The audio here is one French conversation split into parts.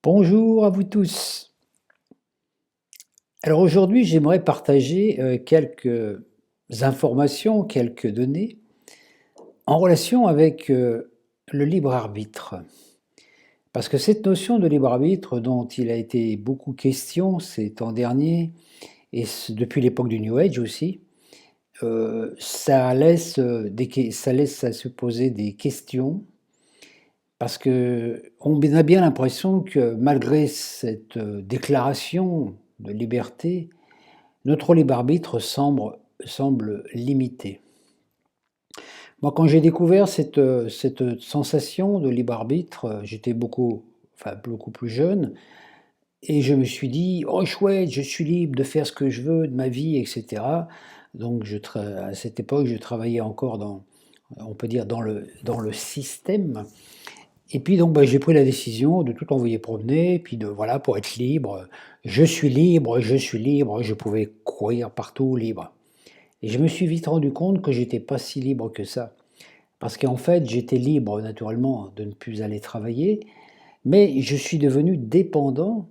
Bonjour à vous tous. Alors aujourd'hui, j'aimerais partager quelques informations, quelques données en relation avec le libre arbitre. Parce que cette notion de libre arbitre dont il a été beaucoup question ces temps derniers, et depuis l'époque du New Age aussi, ça laisse à se poser des questions, parce qu'on a bien l'impression que malgré cette déclaration de liberté, notre libre arbitre semble limité. Moi, quand j'ai découvert cette sensation de libre arbitre, j'étais beaucoup plus jeune, et je me suis dit: «Oh chouette, je suis libre de faire ce que je veux de ma vie» et cetera. Donc à cette époque, je travaillais encore on peut dire dans le système. Et puis donc, bah, j'ai pris la décision de tout envoyer promener, puis de voilà, pour être libre, je suis libre, je suis libre, je pouvais courir partout libre. Et je me suis vite rendu compte que j'étais pas si libre que ça. Parce qu'en fait, j'étais libre naturellement de ne plus aller travailler, mais je suis devenu dépendant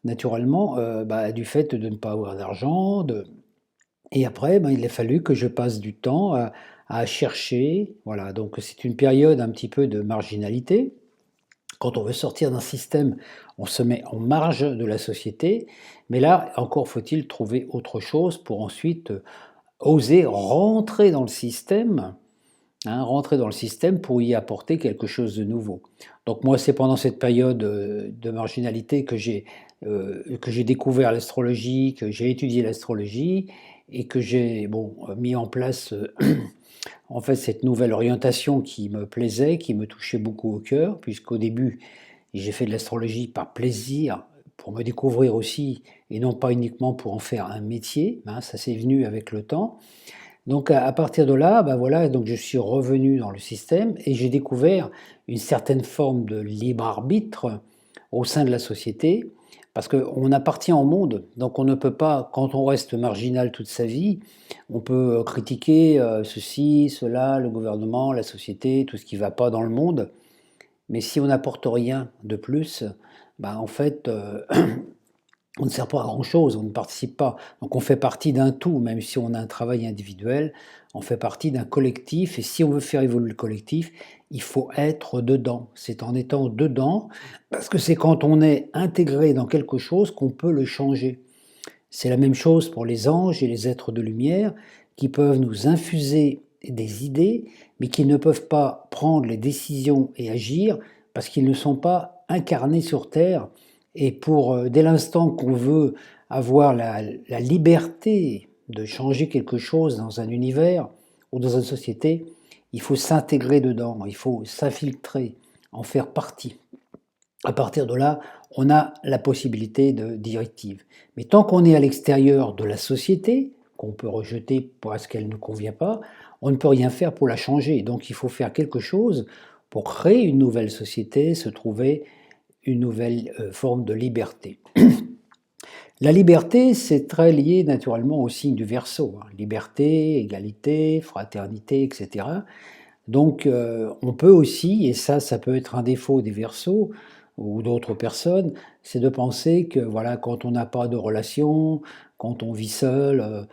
naturellement, bah, du fait de ne pas avoir d'argent, et après, ben, il a fallu que je passe du temps à chercher, voilà, donc c'est une période un petit peu de marginalité. Quand on veut sortir d'un système, on se met en marge de la société, mais là, encore faut-il trouver autre chose pour ensuite, oser rentrer dans le système, hein, rentrer dans le système pour y apporter quelque chose de nouveau. Donc moi, c'est pendant cette période, de marginalité que j'ai découvert l'astrologie, que j'ai étudié l'astrologie et que j'ai, bon, mis en place, en fait, cette nouvelle orientation qui me plaisait, qui me touchait beaucoup au cœur, puisqu'au début, j'ai fait de l'astrologie par plaisir, pour me découvrir aussi, et non pas uniquement pour en faire un métier, hein, ça s'est venu avec le temps. Donc à partir de là, bah, voilà, donc je suis revenu dans le système et j'ai découvert une certaine forme de libre arbitre au sein de la société, parce qu'on appartient au monde, donc on ne peut pas, quand on reste marginal toute sa vie, on peut critiquer ceci, cela, le gouvernement, la société, tout ce qui ne va pas dans le monde, mais si on n'apporte rien de plus, bah, en fait, on ne sert pas à grand-chose, on ne participe pas. Donc on fait partie d'un tout, même si on a un travail individuel, on fait partie d'un collectif, et si on veut faire évoluer le collectif, il faut être dedans. C'est en étant dedans, parce que c'est quand on est intégré dans quelque chose qu'on peut le changer. C'est la même chose pour les anges et les êtres de lumière, qui peuvent nous infuser des idées, mais qui ne peuvent pas prendre les décisions et agir, parce qu'ils ne sont pas incarnés sur Terre. Et dès l'instant qu'on veut avoir la liberté de changer quelque chose dans un univers ou dans une société, il faut s'intégrer dedans, il faut s'infiltrer, en faire partie. À partir de là, on a la possibilité de directive. Mais tant qu'on est à l'extérieur de la société, qu'on peut rejeter parce qu'elle ne nous convient pas, on ne peut rien faire pour la changer. Donc il faut faire quelque chose pour créer une nouvelle société, se trouver une nouvelle forme de liberté. La liberté, c'est très lié naturellement au signe du Verseau, hein. Liberté, égalité, fraternité, etc. Donc on peut aussi, et ça peut être un défaut des Verseaux ou d'autres personnes, c'est de penser que voilà, quand on n'a pas de relation, quand on vit seul,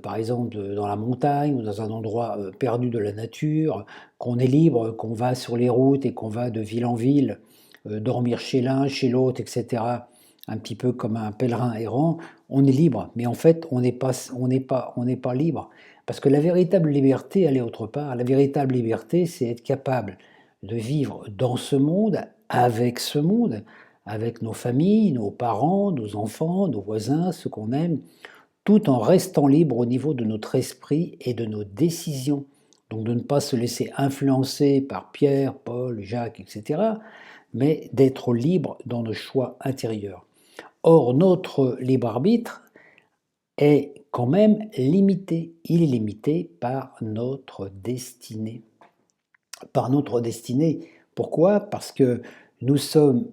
par exemple dans la montagne ou dans un endroit perdu de la nature, qu'on est libre, qu'on va sur les routes et qu'on va de ville en ville, dormir chez l'un, chez l'autre, etc., un petit peu comme un pèlerin errant, on est libre. Mais en fait, on n'est pas libre. Parce que la véritable liberté, elle est autre part. La véritable liberté, c'est être capable de vivre dans ce monde, avec nos familles, nos parents, nos enfants, nos voisins, ceux qu'on aime, tout en restant libre au niveau de notre esprit et de nos décisions. Donc de ne pas se laisser influencer par Pierre, Paul, Jacques, etc., mais d'être libre dans nos choix intérieurs. Or, notre libre arbitre est quand même limité. Il est limité par notre destinée. Par notre destinée. Pourquoi? Parce que nous sommes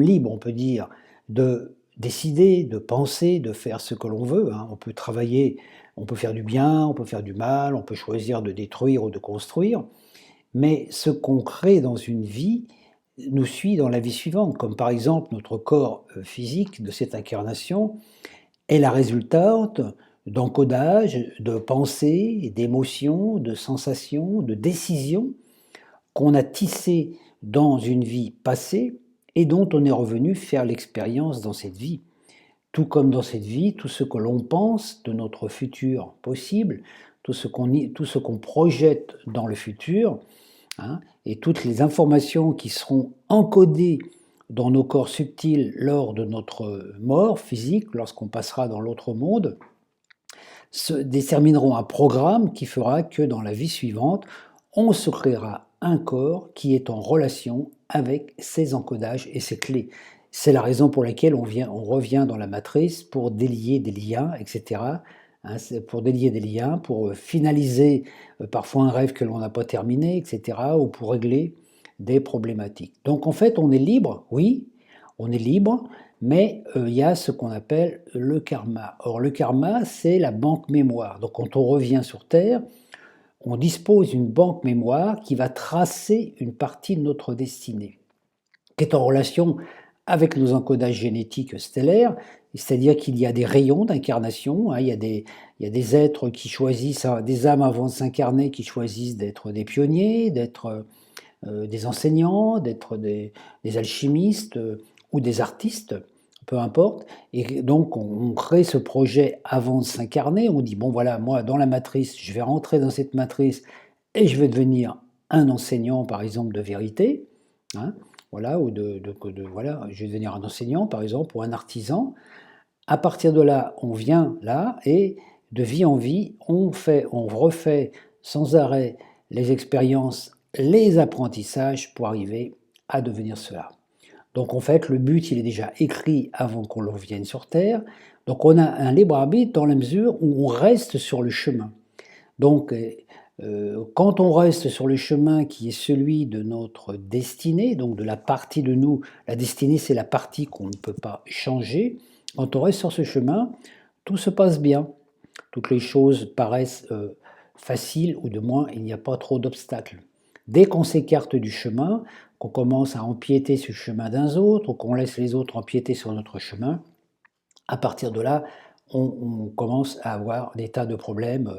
libres, on peut dire, de décider, de penser, de faire ce que l'on veut, hein. On peut travailler, on peut faire du bien, on peut faire du mal, on peut choisir de détruire ou de construire, mais ce qu'on crée dans une vie nous suit dans la vie suivante, comme par exemple notre corps physique de cette incarnation est la résultante d'encodage, de pensées, d'émotions, de sensations, de décisions qu'on a tissées dans une vie passée et dont on est revenu faire l'expérience dans cette vie. Tout comme dans cette vie, tout ce que l'on pense de notre futur possible, tout ce qu'on projette dans le futur, hein, et toutes les informations qui seront encodées dans nos corps subtils lors de notre mort physique, lorsqu'on passera dans l'autre monde, se détermineront un programme qui fera que dans la vie suivante, on se créera un corps qui est en relation avec ces encodages et ces clés. C'est la raison pour laquelle on revient dans la matrice pour délier des liens, etc. Hein, pour délier des liens, pour finaliser parfois un rêve que l'on n'a pas terminé, etc. Ou pour régler des problématiques. Donc en fait, on est libre, oui, on est libre, mais il y a ce qu'on appelle le karma. Or, le karma, c'est la banque mémoire. Donc quand on revient sur Terre, on dispose d'une banque mémoire qui va tracer une partie de notre destinée, qui est en relation avec nos encodages génétiques stellaires, c'est-à-dire qu'il y a des rayons d'incarnation, hein, il y a des êtres qui choisissent, des âmes avant de s'incarner, qui choisissent d'être des pionniers, d'être des enseignants, d'être des alchimistes ou des artistes, peu importe. Et donc on crée ce projet avant de s'incarner, on dit bon voilà, moi dans la matrice, je vais rentrer dans cette matrice et je vais devenir un enseignant par exemple de vérité, hein, voilà, ou voilà, je vais devenir un enseignant par exemple, ou un artisan. À partir de là, on vient là et de vie en vie, on refait sans arrêt les expériences, les apprentissages pour arriver à devenir cela. Donc en fait, le but, il est déjà écrit avant qu'on le vienne sur Terre. Donc on a un libre arbitre dans la mesure où on reste sur le chemin. Donc quand on reste sur le chemin qui est celui de notre destinée, donc de la partie de nous, la destinée c'est la partie qu'on ne peut pas changer, quand on reste sur ce chemin, tout se passe bien. Toutes les choses paraissent faciles ou de moins il n'y a pas trop d'obstacles. Dès qu'on s'écarte du chemin, qu'on commence à empiéter sur le chemin d'un autre ou qu'on laisse les autres empiéter sur notre chemin, à partir de là, on commence à avoir des tas de problèmes,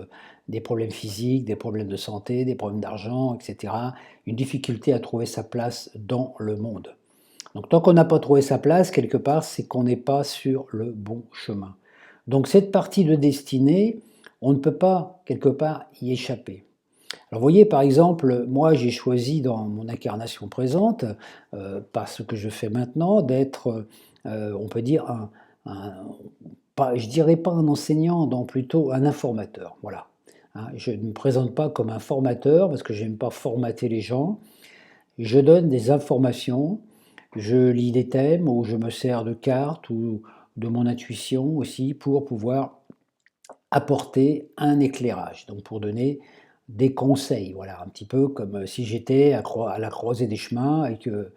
des problèmes physiques, des problèmes de santé, des problèmes d'argent, etc. Une difficulté à trouver sa place dans le monde. Donc tant qu'on n'a pas trouvé sa place, quelque part, c'est qu'on n'est pas sur le bon chemin. Donc cette partie de destinée, on ne peut pas, quelque part, y échapper. Alors vous voyez, par exemple, moi j'ai choisi dans mon incarnation présente, par ce que je fais maintenant, d'être, on peut dire, pas, je dirais pas un enseignant, non, plutôt un informateur. Voilà. Hein, je ne me présente pas comme un formateur parce que je n'aime pas formater les gens. Je donne des informations, je lis des thèmes ou je me sers de cartes ou de mon intuition aussi pour pouvoir apporter un éclairage, donc pour donner des conseils, voilà, un petit peu comme si j'étais à la croisée des chemins et que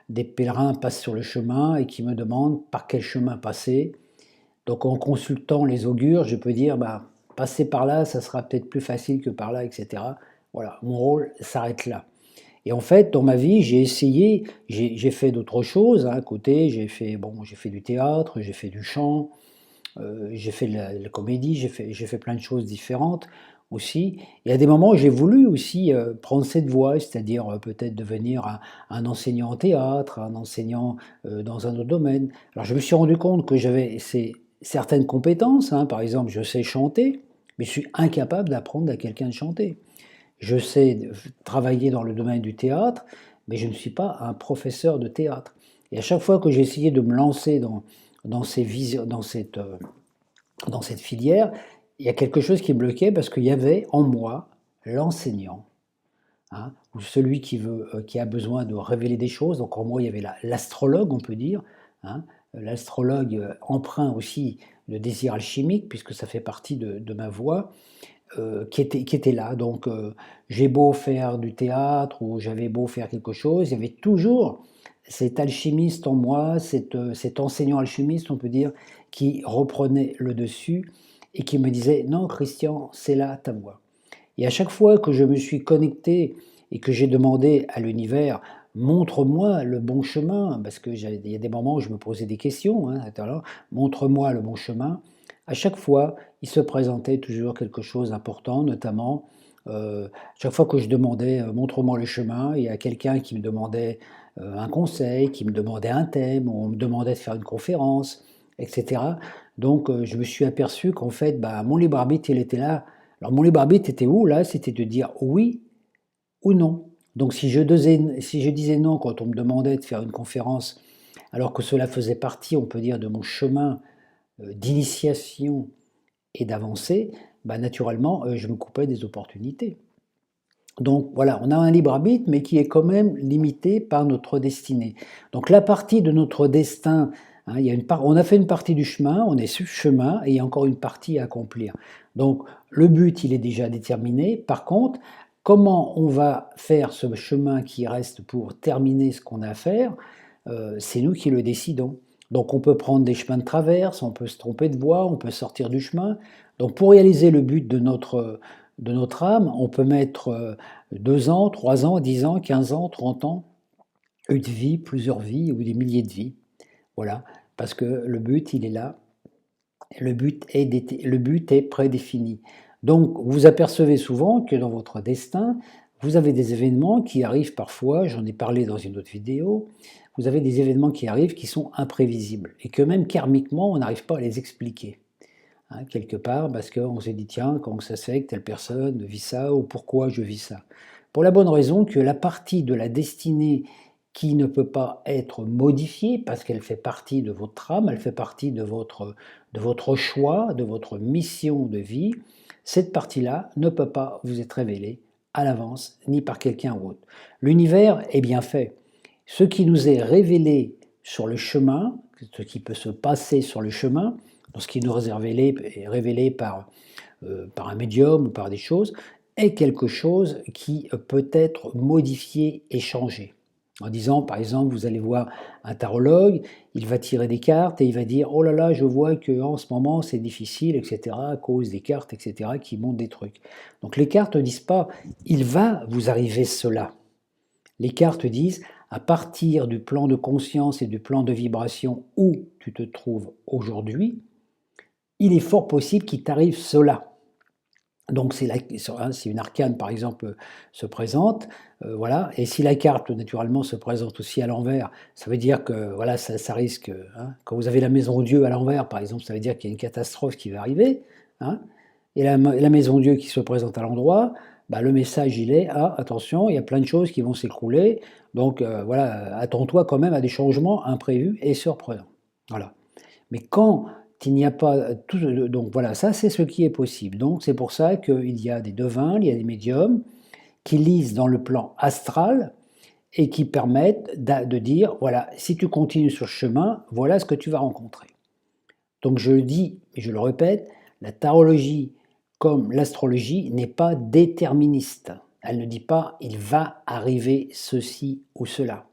des pèlerins passent sur le chemin et qui me demandent par quel chemin passer. Donc en consultant les augures, je peux dire, bah, passer par là, ça sera peut-être plus facile que par là, etc. Voilà, mon rôle s'arrête là. Et en fait, dans ma vie, j'ai essayé, j'ai fait d'autres choses, hein, à côté, j'ai fait du théâtre, j'ai fait du chant, j'ai fait de la comédie, j'ai fait plein de choses différentes aussi. Et à des moments, j'ai voulu aussi prendre cette voie, c'est-à-dire peut-être devenir un enseignant en théâtre, un enseignant dans un autre domaine. Alors je me suis rendu compte que j'avais certaines compétences, hein, par exemple, je sais chanter, mais je suis incapable d'apprendre à quelqu'un de chanter. Je sais travailler dans le domaine du théâtre, mais je ne suis pas un professeur de théâtre. Et à chaque fois que j'ai essayé de me lancer dans cette filière, il y a quelque chose qui me bloquait parce qu'il y avait en moi l'enseignant, hein, ou celui qui a besoin de révéler des choses. Donc en moi, il y avait l'astrologue, on peut dire, hein, l'astrologue empreint aussi le désir alchimique, puisque ça fait partie de ma voix, qui était là. Donc j'ai beau faire du théâtre ou j'avais beau faire quelque chose, il y avait toujours cet alchimiste en moi, cet enseignant alchimiste, on peut dire, qui reprenait le dessus et qui me disait: «Non Christian, c'est là ta voie». Et à chaque fois que je me suis connecté et que j'ai demandé à l'univers montre-moi le bon chemin, parce que il y a des moments où je me posais des questions, hein, tout à l'heure, montre-moi le bon chemin. À chaque fois, il se présentait toujours quelque chose d'important, notamment, chaque fois que je demandais, montre-moi le chemin, il y a quelqu'un qui me demandait un conseil, qui me demandait un thème, ou on me demandait de faire une conférence, etc. Donc, je me suis aperçu qu'en fait, bah, mon libre arbitre, il était là. Alors, mon libre arbitre était où là? C'était de dire oui ou non. Donc si je disais non quand on me demandait de faire une conférence, alors que cela faisait partie, on peut dire, de mon chemin, d'initiation et d'avancée, bah, naturellement, je me coupais des opportunités. Donc voilà, on a un libre arbitre, mais qui est quand même limité par notre destinée. Donc la partie de notre destin, hein, on a fait une partie du chemin, on est sur le chemin, et il y a encore une partie à accomplir. Donc le but, il est déjà déterminé. Par contre, comment on va faire ce chemin qui reste pour terminer ce qu'on a à faire, c'est nous qui le décidons. Donc on peut prendre des chemins de traverse, on peut se tromper de voie, on peut sortir du chemin. Donc pour réaliser le but de notre âme, on peut mettre 2 ans, 3 ans, 10 ans, 15 ans, 30 ans, une vie, plusieurs vies ou des milliers de vies. Voilà, parce que le but, il est là. Le but est prédéfini. Donc, vous apercevez souvent que dans votre destin, vous avez des événements qui arrivent parfois, j'en ai parlé dans une autre vidéo, vous avez des événements qui arrivent qui sont imprévisibles et que même karmiquement, on n'arrive pas à les expliquer. Hein, quelque part, parce qu'on s'est dit, tiens, comment ça se fait que telle personne vit ça, ou pourquoi je vis ça. Pour la bonne raison que la partie de la destinée qui ne peut pas être modifiée, parce qu'elle fait partie de votre âme, elle fait partie de votre choix, de votre mission de vie, cette partie-là ne peut pas vous être révélée à l'avance, ni par quelqu'un ou autre. L'univers est bien fait. Ce qui nous est révélé sur le chemin, ce qui peut se passer sur le chemin, ce qui nous est révélé par un médium ou par des choses, est quelque chose qui peut être modifié et changé. En disant, par exemple, vous allez voir un tarologue, il va tirer des cartes et il va dire, oh là là, je vois qu'en ce moment c'est difficile, etc., à cause des cartes, etc., qui montrent des trucs. Donc les cartes ne disent pas, il va vous arriver cela. Les cartes disent, à partir du plan de conscience et du plan de vibration où tu te trouves aujourd'hui, il est fort possible qu'il t'arrive cela. Donc c'est une arcane par exemple se présente, voilà, et si la carte naturellement se présente aussi à l'envers, ça veut dire que voilà, ça risque, hein, quand vous avez la maison Dieu à l'envers par exemple, ça veut dire qu'il y a une catastrophe qui va arriver, hein, et la maison Dieu qui se présente à l'endroit, bah, le message il est, ah attention, il y a plein de choses qui vont s'écrouler, donc voilà, attends-toi quand même à des changements imprévus et surprenants. Voilà. Mais quand il n'y a pas tout, donc voilà, ça c'est ce qui est possible. Donc c'est pour ça qu'il y a des devins, il y a des médiums qui lisent dans le plan astral et qui permettent de dire, voilà, si tu continues sur ce chemin, voilà ce que tu vas rencontrer. Donc je le dis et je le répète, la tarologie comme l'astrologie n'est pas déterministe. Elle ne dit pas, il va arriver ceci ou cela.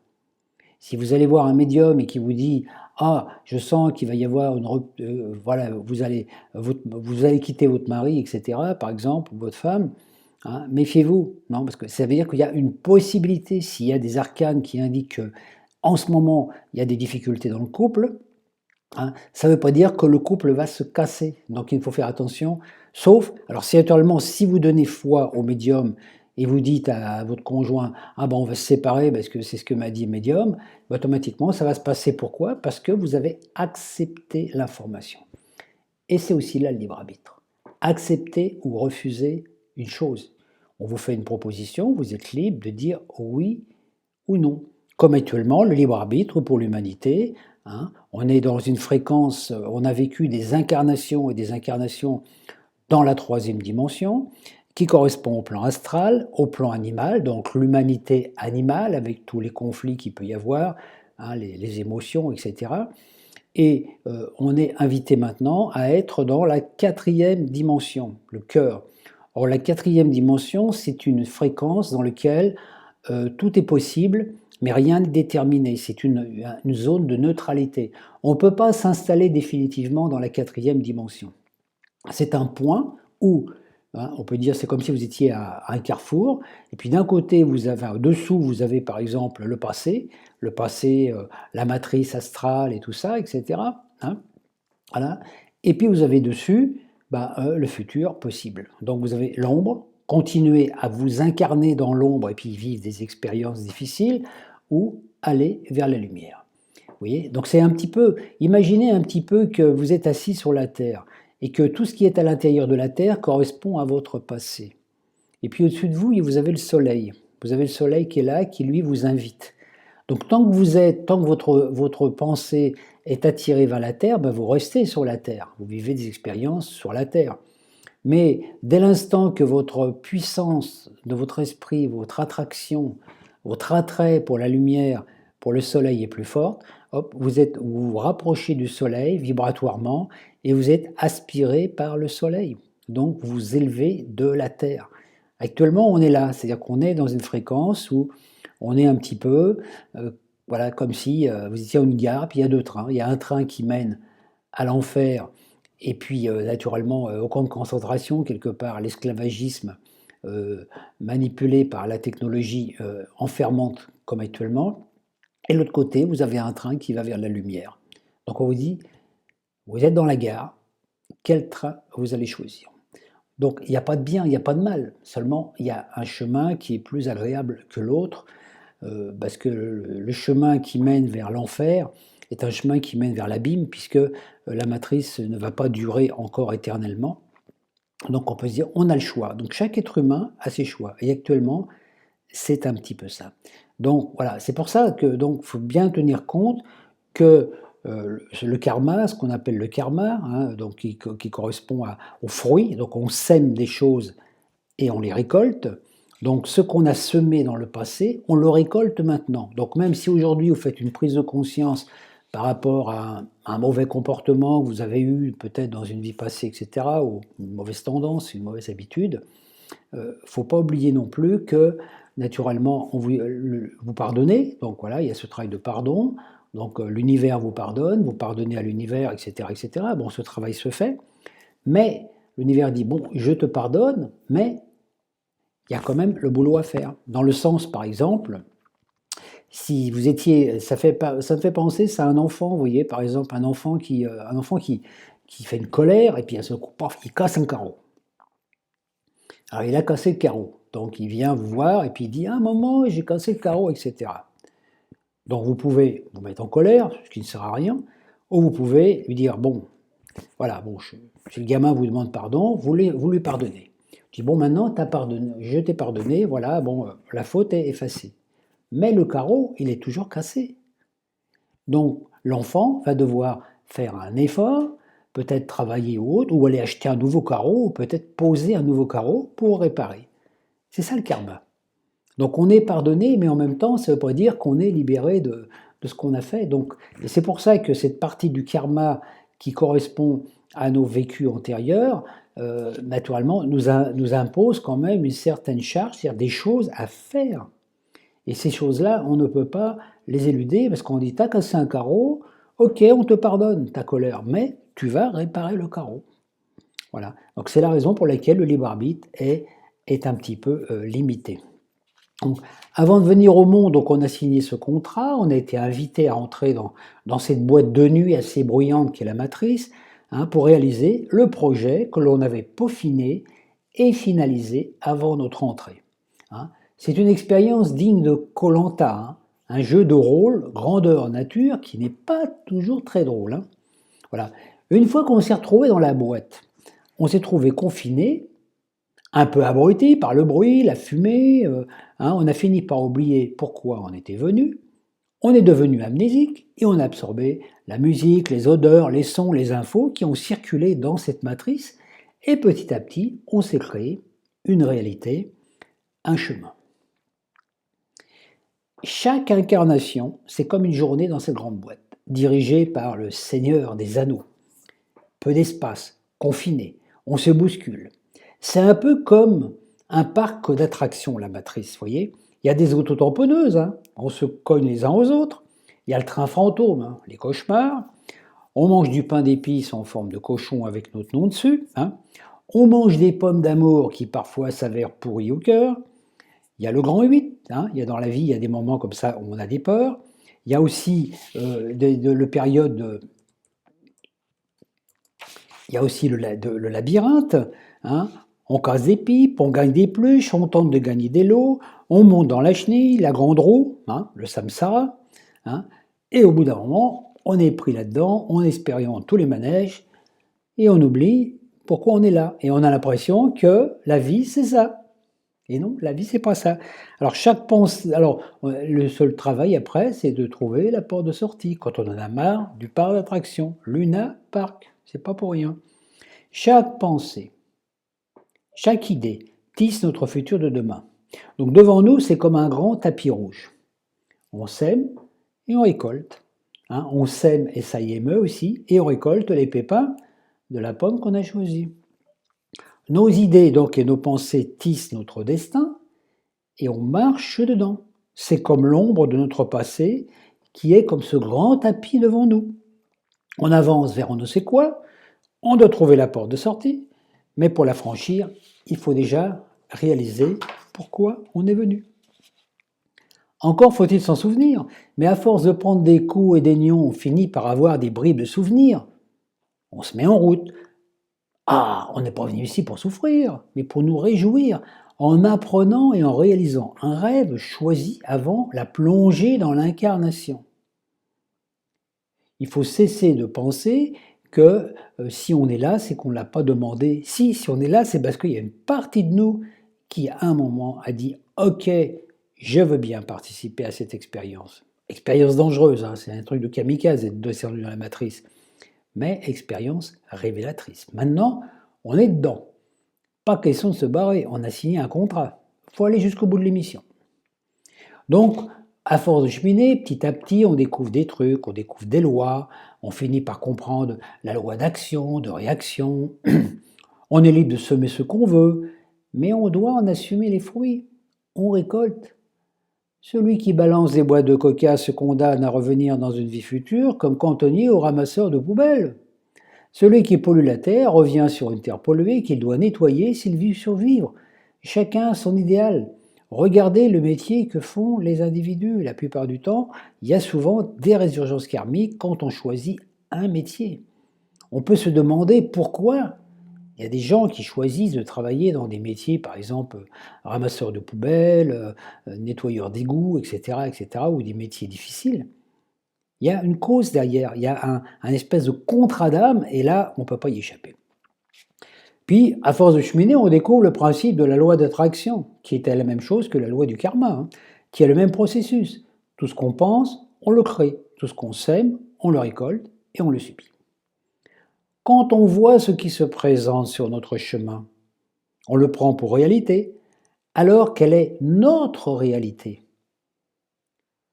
Si vous allez voir un médium et qui vous dit ah, je sens qu'il va y avoir voilà, vous allez quitter votre mari, etc., par exemple, ou votre femme, hein, méfiez-vous, non, parce que ça veut dire qu'il y a une possibilité, s'il y a des arcanes qui indiquent qu'en ce moment, il y a des difficultés dans le couple, hein, ça ne veut pas dire que le couple va se casser. Donc il faut faire attention. Sauf, alors si naturellement, si vous donnez foi au médium et vous dites à votre conjoint, ah ben on va se séparer parce que c'est ce que m'a dit le médium, ben, automatiquement ça va se passer. Pourquoi? Parce que vous avez accepté l'information. Et c'est aussi là le libre arbitre. Accepter ou refuser une chose. On vous fait une proposition, vous êtes libre de dire oui ou non. Comme actuellement, le libre arbitre pour l'humanité, hein, on est dans une fréquence, on a vécu des incarnations et des incarnations dans la troisième dimension, qui correspond au plan astral, au plan animal, donc l'humanité animale avec tous les conflits qu'il peut y avoir, hein, les émotions, etc. Et on est invité maintenant à être dans la quatrième dimension, le cœur. Or la quatrième dimension, c'est une fréquence dans laquelle tout est possible, mais rien n'est déterminé. C'est une zone de neutralité. On ne peut pas s'installer définitivement dans la quatrième dimension. C'est un point où hein. On peut dire c'est comme si vous étiez à un carrefour, et puis d'un côté, dessous, vous avez par exemple le passé, la matrice astrale et tout ça, etc., hein, voilà. Et puis vous avez dessus le futur possible. Donc vous avez l'ombre, continuer à vous incarner dans l'ombre et puis vivre des expériences difficiles, ou aller vers la lumière. Vous voyez? Donc c'est un petit peu, imaginez un petit peu que vous êtes assis sur la Terre et que tout ce qui est à l'intérieur de la Terre correspond à votre passé. Et puis au-dessus de vous, vous avez le soleil. Vous avez le soleil qui est là, qui lui vous invite. Donc tant que votre pensée est attirée vers la Terre, vous restez sur la Terre, vous vivez des expériences sur la Terre. Mais dès l'instant que votre puissance de votre esprit, votre attraction, votre attrait pour la lumière, pour le soleil est plus forte, hop, vous vous rapprochez du soleil vibratoirement et vous êtes aspiré par le soleil. Donc vous vous élevez de la Terre. Actuellement, on est là, c'est-à-dire qu'on est dans une fréquence où on est un petit peu, voilà, comme si vous étiez à une gare, puis il y a deux trains. Il y a un train qui mène à l'enfer, et puis naturellement au camp de concentration, quelque part, à l'esclavagisme manipulé par la technologie enfermante comme actuellement. Et de l'autre côté, vous avez un train qui va vers la lumière. Donc on vous dit, vous êtes dans la gare, quel train vous allez choisir? Donc il n'y a pas de bien, il n'y a pas de mal, seulement il y a un chemin qui est plus agréable que l'autre, parce que le chemin qui mène vers l'enfer est un chemin qui mène vers l'abîme, puisque la matrice ne va pas durer encore éternellement. Donc on peut se dire, on a le choix. Donc chaque être humain a ses choix. Et actuellement, c'est un petit peu ça. Donc voilà, c'est pour ça que donc faut bien tenir compte que le karma, ce qu'on appelle le karma, hein, donc qui correspond au fruit, donc on sème des choses et on les récolte. Donc ce qu'on a semé dans le passé, on le récolte maintenant. Donc même si aujourd'hui vous faites une prise de conscience par rapport à un mauvais comportement que vous avez eu peut-être dans une vie passée, etc., ou une mauvaise tendance, une mauvaise habitude, il ne faut pas oublier non plus que naturellement vous pardonnez. Donc voilà, il y a ce travail de pardon. Donc l'univers vous pardonne, vous pardonnez à l'univers, etc., etc. Bon, ce travail se fait, mais l'univers dit, bon, je te pardonne, mais il y a quand même le boulot à faire. Dans le sens, par exemple, si vous étiez, ça me fait penser, c'est un enfant, vous voyez, par exemple, un enfant qui fait une colère, et puis à ce coup, paf, il casse un carreau. Alors il a cassé le carreau, donc il vient vous voir, et puis il dit, ah maman, j'ai cassé le carreau, etc. Donc vous pouvez vous mettre en colère, ce qui ne sert à rien, ou vous pouvez lui dire, bon, voilà, bon, si le gamin vous demande pardon, vous lui pardonnez. Je dis, bon, maintenant, je t'ai pardonné, voilà, bon, la faute est effacée. Mais le carreau, il est toujours cassé. Donc, l'enfant va devoir faire un effort, peut-être travailler ou autre, ou aller acheter un nouveau carreau, ou peut-être poser un nouveau carreau pour réparer. C'est ça le karma. Donc, on est pardonné, mais en même temps, ça ne veut pas dire qu'on est libéré de ce qu'on a fait. Donc, et c'est pour ça que cette partie du karma qui correspond à nos vécus antérieurs, naturellement, nous impose quand même une certaine charge, c'est-à-dire des choses à faire. Et ces choses-là, on ne peut pas les éluder parce qu'on dit, t'as cassé un carreau, ok, on te pardonne ta colère, mais tu vas réparer le carreau. Voilà. Donc c'est la raison pour laquelle le libre arbitre est un petit peu limité. Donc, avant de venir au monde, donc on a signé ce contrat, on a été invité à entrer dans cette boîte de nuit assez bruyante qui est la matrice, hein, pour réaliser le projet que l'on avait peaufiné et finalisé avant notre entrée. Hein. C'est une expérience digne de koh hein, un jeu de rôle grandeur nature qui n'est pas toujours très drôle. Hein. Voilà. Une fois qu'on s'est retrouvé dans la boîte, on s'est trouvé confiné, un peu abruti par le bruit, la fumée, hein, on a fini par oublier pourquoi on était venu, on est devenu amnésique et on a absorbé la musique, les odeurs, les sons, les infos qui ont circulé dans cette matrice et petit à petit, on s'est créé une réalité, un chemin. Chaque incarnation, c'est comme une journée dans cette grande boîte, dirigée par le Seigneur des Anneaux. Peu d'espace, confiné, on se bouscule. C'est un peu comme un parc d'attractions, la matrice, vous voyez. Il y a des autotamponneuses, hein, on se cogne les uns aux autres. Il y a le train fantôme, hein, les cauchemars. On mange du pain d'épices en forme de cochon avec notre nom dessus. Hein. On mange des pommes d'amour qui parfois s'avèrent pourries au cœur. Il y a le grand 8, hein, il y a dans la vie, il y a des moments comme ça où on a des peurs. Il y a aussi le période, il y a aussi le labyrinthe, hein. On casse des pipes, on gagne des pluches, on tente de gagner des lots, on monte dans la chenille, la grande roue, hein, le samsara, hein, et au bout d'un moment, on est pris là-dedans, on expérimente tous les manèges, et on oublie pourquoi on est là. Et on a l'impression que la vie, c'est ça. Et non, la vie, c'est pas ça. Alors, chaque pensée, alors, le seul travail après, c'est de trouver la porte de sortie. Quand on en a marre du parc d'attraction, Luna Park, c'est pas pour rien. Chaque pensée, chaque idée tisse notre futur de demain. Donc, devant nous, c'est comme un grand tapis rouge. On sème et on récolte. Hein, on sème et ça y émeut aussi, et on récolte les pépins de la pomme qu'on a choisie. Nos idées donc et nos pensées tissent notre destin et on marche dedans. C'est comme l'ombre de notre passé qui est comme ce grand tapis devant nous. On avance vers on ne sait quoi, on doit trouver la porte de sortie, mais pour la franchir, il faut déjà réaliser pourquoi on est venu. Encore faut-il s'en souvenir, mais à force de prendre des coups et des nions, on finit par avoir des bribes de souvenirs. On se met en route. Ah, on n'est pas venu ici pour souffrir, mais pour nous réjouir, en apprenant et en réalisant un rêve choisi avant la plongée dans l'incarnation. Il faut cesser de penser que si on est là, c'est qu'on ne l'a pas demandé. Si on est là, c'est parce qu'il y a une partie de nous qui, à un moment, a dit « Ok, je veux bien participer à cette expérience. » Expérience dangereuse, hein, c'est un truc de kamikaze d'être descendu dans la matrice. Mais expérience révélatrice. Maintenant, on est dedans. Pas question de se barrer, on a signé un contrat. Il faut aller jusqu'au bout de l'émission. Donc, à force de cheminer, petit à petit, on découvre des trucs, on découvre des lois, on finit par comprendre la loi d'action, de réaction. On est libre de semer ce qu'on veut, mais on doit en assumer les fruits. On récolte. Celui qui balance des boîtes de coca se condamne à revenir dans une vie future comme cantonnier ou ramasseur de poubelles. Celui qui pollue la terre revient sur une terre polluée qu'il doit nettoyer s'il veut survivre. Chacun a son idéal. Regardez le métier que font les individus. La plupart du temps, il y a souvent des résurgences karmiques quand on choisit un métier. On peut se demander pourquoi. Il y a des gens qui choisissent de travailler dans des métiers, par exemple, ramasseurs de poubelles, nettoyeurs d'égouts, etc., ou des métiers difficiles. Il y a une cause derrière, il y a un espèce de contrat d'âme, et là, on ne peut pas y échapper. Puis, à force de cheminer, on découvre le principe de la loi d'attraction, qui était la même chose que la loi du karma, hein, qui est le même processus. Tout ce qu'on pense, on le crée. Tout ce qu'on sème, on le récolte et on le subit. Quand on voit ce qui se présente sur notre chemin, on le prend pour réalité, alors quelle est notre réalité?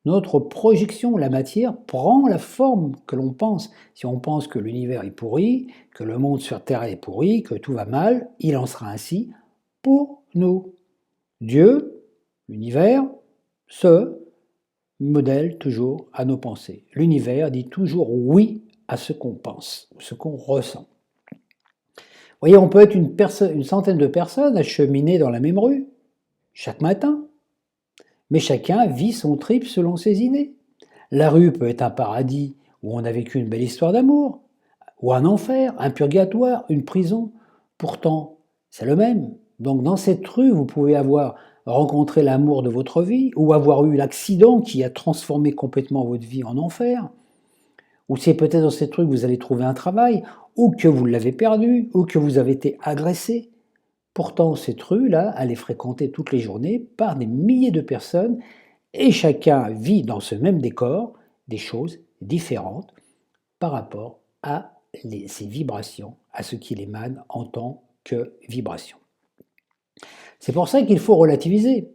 Notre projection, la matière, prend la forme que l'on pense. Si on pense que l'univers est pourri, que le monde sur Terre est pourri, que tout va mal, il en sera ainsi pour nous. Dieu, l'univers, se modèle toujours à nos pensées. L'univers dit toujours oui à ce qu'on pense, ce qu'on ressent. Vous voyez, on peut être une centaine de personnes à cheminer dans la même rue, chaque matin. Mais chacun vit son trip selon ses idées. La rue peut être un paradis où on a vécu une belle histoire d'amour, ou un enfer, un purgatoire, une prison. Pourtant, c'est le même. Donc dans cette rue, vous pouvez avoir rencontré l'amour de votre vie, ou avoir eu l'accident qui a transformé complètement votre vie en enfer. Ou c'est peut-être dans cette rue que vous allez trouver un travail, ou que vous l'avez perdu, ou que vous avez été agressé. Pourtant, cette rue-là, elle est fréquentée toutes les journées par des milliers de personnes et chacun vit dans ce même décor des choses différentes par rapport à ces vibrations, à ce qu'il émane en tant que vibration. C'est pour ça qu'il faut relativiser,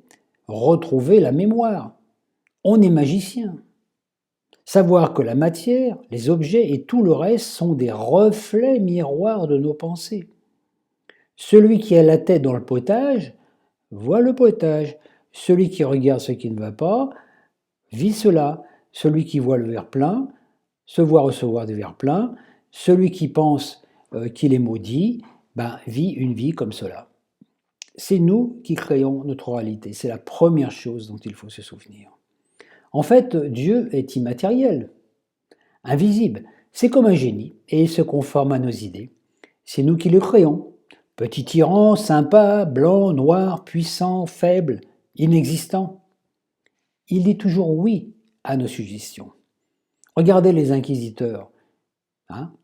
retrouver la mémoire. On est magicien. Savoir que la matière, les objets et tout le reste sont des reflets miroirs de nos pensées. Celui qui a la tête dans le potage voit le potage. Celui qui regarde ce qui ne va pas vit cela. Celui qui voit le verre plein se voit recevoir des verres pleins. Celui qui pense qu'il est maudit vit une vie comme cela. C'est nous qui créons notre réalité. C'est la première chose dont il faut se souvenir. En fait, Dieu est immatériel, invisible. C'est comme un génie et il se conforme à nos idées. C'est nous qui le créons. Petit tyran, sympa, blanc, noir, puissant, faible, inexistant. Il dit toujours oui à nos suggestions. Regardez les inquisiteurs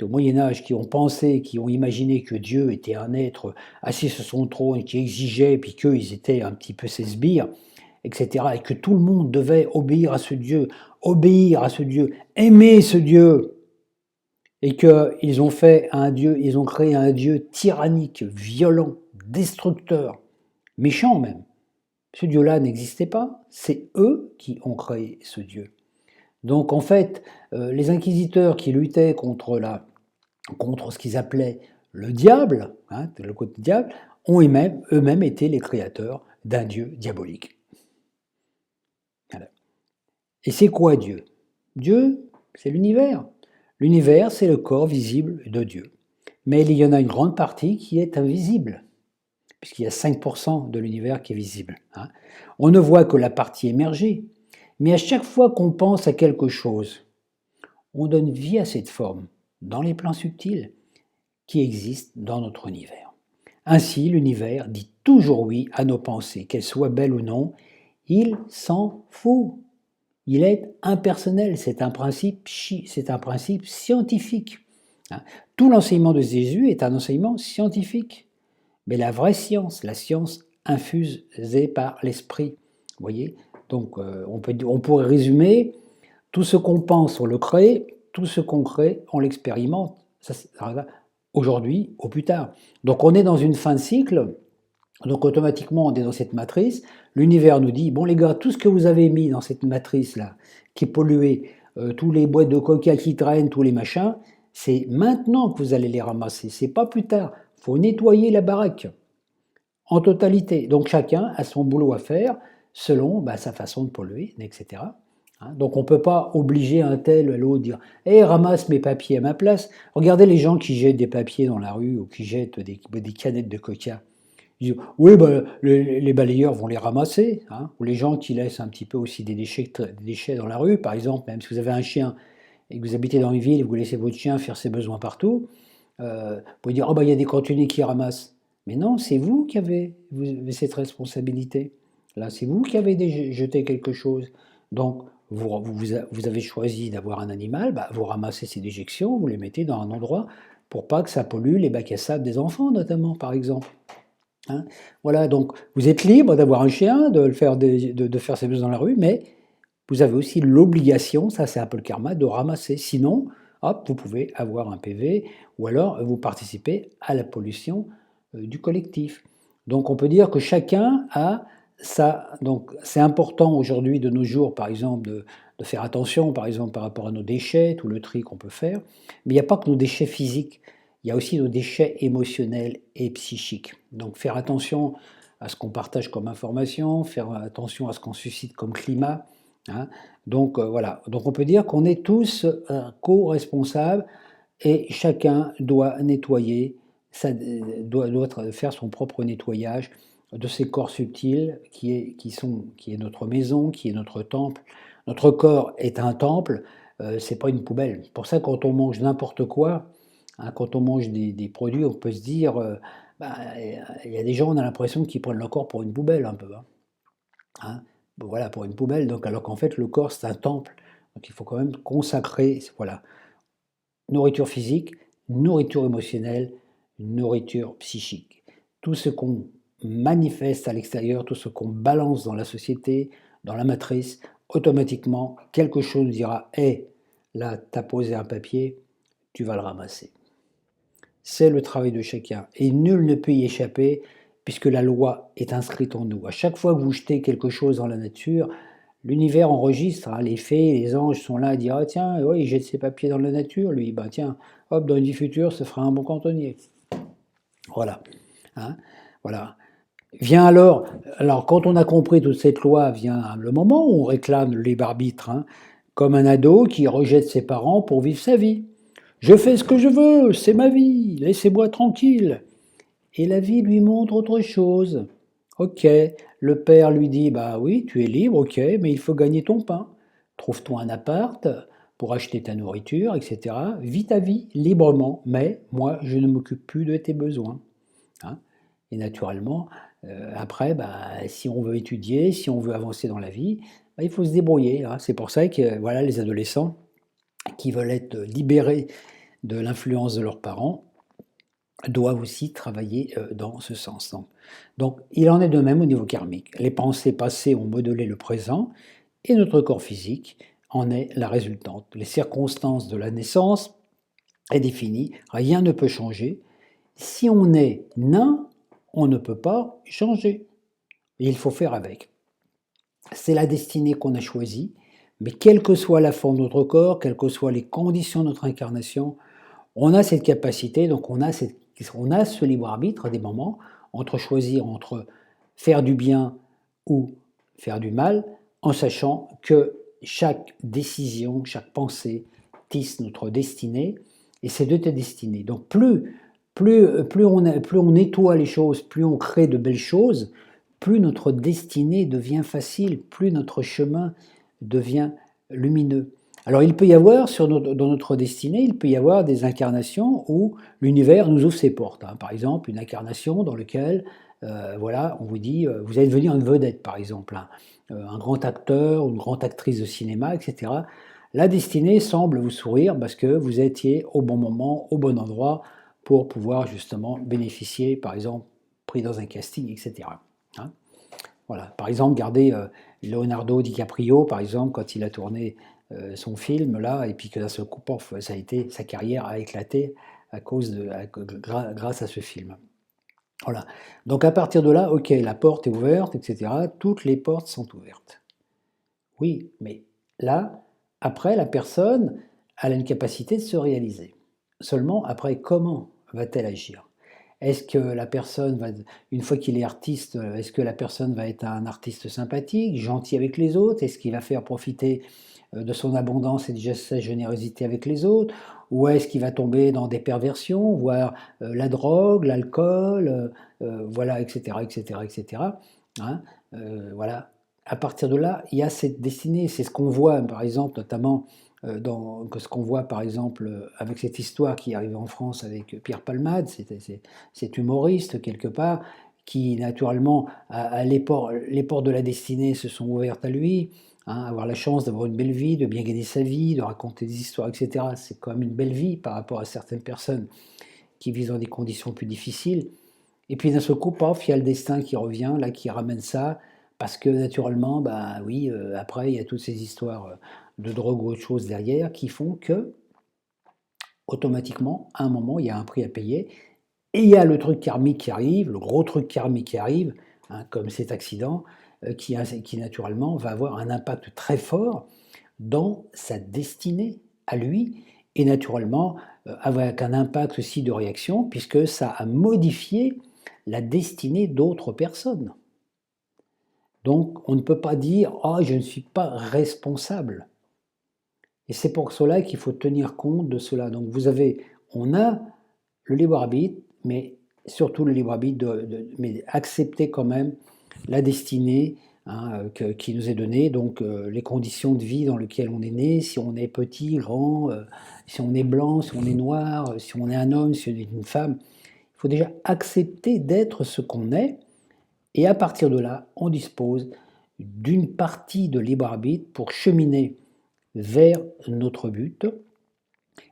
au Moyen-Âge qui ont pensé, qui ont imaginé que Dieu était un être assis sur son trône, qui exigeait, puis qu'ils étaient un petit peu ses sbires, etc., et que tout le monde devait obéir à ce Dieu, aimer ce Dieu, et qu'ils ont fait un Dieu, ils ont créé un Dieu tyrannique, violent, destructeur, méchant même. Ce Dieu-là n'existait pas, c'est eux qui ont créé ce Dieu. Donc en fait, les inquisiteurs qui luttaient contre ce qu'ils appelaient le diable, le côté diable, ont eux-mêmes été les créateurs d'un Dieu diabolique. Voilà. Et c'est quoi Dieu? Dieu, c'est l'univers. L'univers, c'est le corps visible de Dieu. Mais il y en a une grande partie qui est invisible, puisqu'il y a 5% de l'univers qui est visible. On ne voit que la partie émergée. Mais à chaque fois qu'on pense à quelque chose, on donne vie à cette forme dans les plans subtils qui existent dans notre univers. Ainsi, l'univers dit toujours oui à nos pensées, qu'elles soient belles ou non. Il s'en fout. Il est impersonnel, c'est un principe scientifique. Tout l'enseignement de Jésus est un enseignement scientifique. Mais la vraie science, la science infusée par l'esprit, vous voyez. Donc on pourrait résumer, tout ce qu'on pense, on le crée, tout ce qu'on crée, on l'expérimente. Ça arrive aujourd'hui ou plus tard. Donc on est dans une fin de cycle, donc automatiquement on est dans cette matrice. L'univers nous dit, bon les gars, tout ce que vous avez mis dans cette matrice-là, qui est pollué, tous les boîtes de coca qui traînent, tous les machins, c'est maintenant que vous allez les ramasser, c'est pas plus tard. Il faut nettoyer la baraque en totalité. Donc chacun a son boulot à faire, selon sa façon de polluer, etc. Donc on ne peut pas obliger un tel ou l'autre à dire « Hey, ramasse mes papiers à ma place ». Regardez les gens qui jettent des papiers dans la rue ou qui jettent des canettes de coca. Ils disent « Oui, les balayeurs vont les ramasser ». Ou les gens qui laissent un petit peu aussi des déchets dans la rue. Par exemple, même si vous avez un chien et que vous habitez dans une ville et vous laissez votre chien faire ses besoins partout, vous pouvez dire « Oh, il y a des cantonniers qui ramassent ». Mais non, c'est vous qui avez cette responsabilité. Là, c'est vous qui avez jeté quelque chose. Donc, vous avez choisi d'avoir un animal, vous ramassez ces déjections, vous les mettez dans un endroit pour pas que ça pollue les bacs à sable des enfants, notamment, par exemple. Voilà, donc vous êtes libre d'avoir un chien, de faire ses besoins dans la rue, mais vous avez aussi l'obligation, ça c'est un peu le karma, de ramasser. Sinon, hop, vous pouvez avoir un PV, ou alors vous participez à la pollution du collectif. Donc on peut dire que chacun a ça. Donc c'est important aujourd'hui de nos jours, par exemple, de faire attention, par exemple, par rapport à nos déchets, tout le tri qu'on peut faire. Mais il n'y a pas que nos déchets physiques, il y a aussi nos déchets émotionnels et psychiques. Donc faire attention à ce qu'on partage comme information, faire attention à ce qu'on suscite comme climat. Donc voilà, donc on peut dire qu'on est tous co-responsables et chacun doit nettoyer, doit faire son propre nettoyage de ces corps subtils qui est notre maison, qui est notre temple. Notre corps est un temple, c'est pas une poubelle. Pour ça, quand on mange n'importe quoi, quand on mange des produits, on peut se dire, il y a des gens, on a l'impression qu'ils prennent leur corps pour une poubelle un peu. Voilà, pour une poubelle, donc, alors qu'en fait le corps c'est un temple, donc il faut quand même consacrer, voilà, nourriture physique, nourriture émotionnelle, nourriture psychique. Tout ce qu'on manifeste à l'extérieur, tout ce qu'on balance dans la société, dans la matrice, automatiquement quelque chose nous dira « Hé, là tu as posé un papier, tu vas le ramasser ». C'est le travail de chacun et nul ne peut y échapper, puisque la loi est inscrite en nous. À chaque fois que vous jetez quelque chose dans la nature, l'univers enregistre, les fées, les anges sont là à dire « Ah tiens, ouais, il jette ses papiers dans la nature, lui, tiens, hop, dans une vie future, ce fera un bon cantonnier. » Voilà. Voilà. Vient alors quand on a compris toute cette loi, vient le moment où on réclame le libre arbitre, comme un ado qui rejette ses parents pour vivre sa vie. « Je fais ce que je veux, c'est ma vie, laissez-moi tranquille ». et la vie lui montre autre chose. Ok, le père lui dit, bah oui, tu es libre, ok, mais il faut gagner ton pain. Trouve-toi un appart pour acheter ta nourriture, etc. Vis ta vie librement, mais moi, je ne m'occupe plus de tes besoins. Hein. Et naturellement, après, bah, si on veut étudier, si on veut avancer dans la vie, bah, il faut se débrouiller. Hein. C'est pour ça que voilà, les adolescents qui veulent être libérés de l'influence de leurs parents doivent aussi travailler dans ce sens. Donc, il en est de même au niveau karmique. Les pensées passées ont modelé le présent et notre corps physique en est la résultante. Les circonstances de la naissance est définie, rien ne peut changer. Si on est nain, on ne peut pas changer. Et il faut faire avec. C'est la destinée qu'on a choisie, mais quelle que soit la forme de notre corps, quelles que soient les conditions de notre incarnation, on a cette capacité, donc on a ce libre arbitre à des moments entre choisir entre faire du bien ou faire du mal, en sachant que chaque décision, chaque pensée tisse notre destinée, et c'est de ta destinée. Donc plus on nettoie les choses, plus on crée de belles choses, plus notre destinée devient facile, plus notre chemin devient lumineux. Alors il peut y avoir, dans notre destinée, il peut y avoir des incarnations où l'univers nous ouvre ses portes. Hein. Par exemple, une incarnation dans laquelle, voilà, on vous dit, vous allez devenir une vedette, par exemple, hein, un grand acteur ou une grande actrice de cinéma, etc. La destinée semble vous sourire parce que vous étiez au bon moment, au bon endroit, pour pouvoir justement bénéficier, par exemple, pris dans un casting, etc. Hein. Voilà. Par exemple, regardez Leonardo DiCaprio, par exemple, quand il a tourné son film là, et puis que d'un seul coup, pof, sa carrière a éclaté grâce à ce film. Voilà. Donc à partir de là, ok, la porte est ouverte, etc. Toutes les portes sont ouvertes. Oui, mais là, après, la personne, elle a une capacité de se réaliser. Seulement, après, comment va-t-elle agir? Est-ce que la personne va, une fois qu'il est artiste, est-ce que la personne va être un artiste sympathique, gentil avec les autres? Est-ce qu'il va faire profiter de son abondance et de sa générosité avec les autres? Ou est-ce qu'il va tomber dans des perversions, voire la drogue, l'alcool, voilà, etc., etc., etc. Hein, voilà. À partir de là, il y a cette destinée. C'est ce qu'on voit, par exemple, notamment ce qu'on voit par exemple avec cette histoire qui est arrivée en France avec Pierre Palmade, cet humoriste quelque part, qui naturellement, les portes de la destinée se sont ouvertes à lui, hein, avoir la chance d'avoir une belle vie, de bien gagner sa vie, de raconter des histoires, etc. C'est quand même une belle vie par rapport à certaines personnes qui vivent dans des conditions plus difficiles. Et puis d'un seul coup, paf, il y a le destin qui revient, là, qui ramène ça, parce que naturellement, bah oui, après, il y a toutes ces histoires de drogue ou autre chose derrière qui font que, automatiquement, à un moment, il y a un prix à payer. Et il y a le truc karmique qui arrive, le gros truc karmique qui arrive, hein, comme cet accident, qui naturellement va avoir un impact très fort dans sa destinée à lui, et naturellement avec un impact aussi de réaction, puisque ça a modifié la destinée d'autres personnes. Donc on ne peut pas dire « Ah, je ne suis pas responsable ». Et c'est pour cela qu'il faut tenir compte de cela. Donc on a le libre arbitre, mais surtout le libre arbitre mais accepter quand même la destinée, hein, qui nous est donnée, donc les conditions de vie dans lesquelles on est né, si on est petit, grand, si on est blanc, si on est noir, si on est un homme, si on est une femme. Il faut déjà accepter d'être ce qu'on est, et à partir de là, on dispose d'une partie de libre arbitre pour cheminer vers notre but.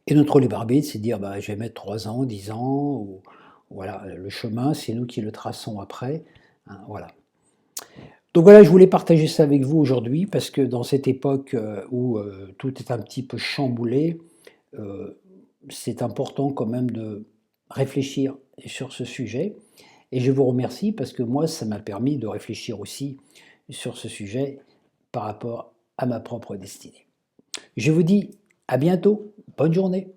Et notre libre arbitre, c'est de dire bah, je vais mettre 3 ans, 10 ans, ou voilà, le chemin, c'est nous qui le traçons après. Hein, voilà. Donc voilà, je voulais partager ça avec vous aujourd'hui, parce que dans cette époque où tout est un petit peu chamboulé, c'est important quand même de réfléchir sur ce sujet. Et je vous remercie parce que moi, ça m'a permis de réfléchir aussi sur ce sujet par rapport à ma propre destinée. Je vous dis à bientôt, bonne journée.